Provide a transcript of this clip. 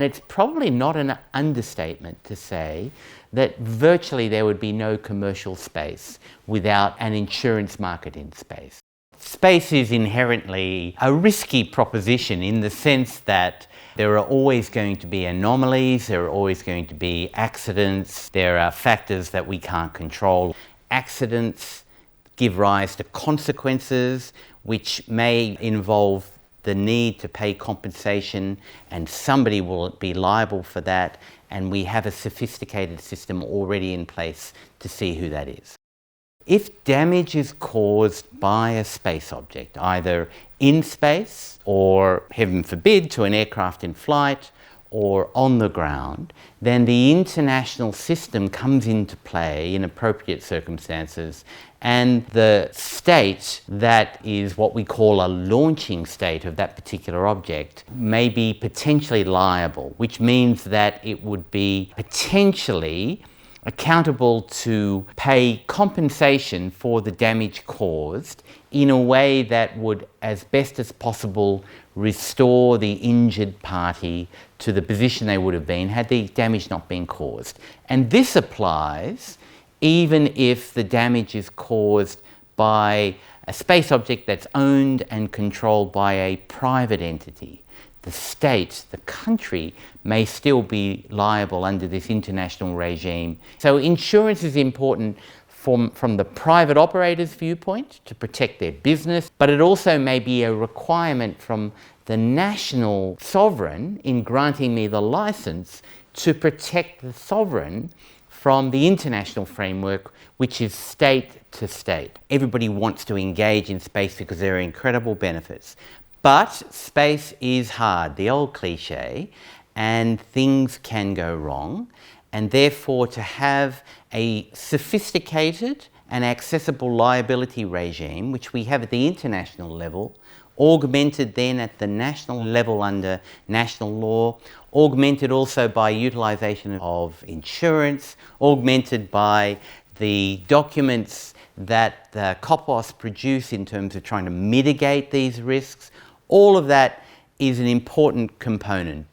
It's probably not an understatement to say that virtually there would be no commercial space without an insurance market in space. Space is inherently a risky proposition in the sense that there are always going to be anomalies, there are always going to be accidents, there are factors that we can't control. Accidents give rise to consequences which may involve the need to pay compensation, and somebody will be liable for that, and we have a sophisticated system already in place to see who that is. If damage is caused by a space object, either in space or, heaven forbid, to an aircraft in flight or on the ground, then the international system comes into play in appropriate circumstances, and the state that is what we call a launching state of that particular object may be potentially liable, which means that it would be potentially accountable to pay compensation for the damage caused in a way that would, as best as possible, restore the injured party to the position they would have been had the damage not been caused. And this applies even if the damage is caused by a space object that's owned and controlled by a private entity. The state, the country, may still be liable under this international regime. So insurance is important from the private operator's viewpoint to protect their business, but it also may be a requirement from the national sovereign in granting me the license to protect the sovereign from the international framework, which is state to state. Everybody wants to engage in space because there are incredible benefits. But space is hard, the old cliche, and things can go wrong. And therefore, to have a sophisticated and accessible liability regime, which we have at the international level, augmented then at the national level under national law, augmented also by utilisation of insurance, augmented by the documents that the COPUOS produce in terms of trying to mitigate these risks. All of that is an important component.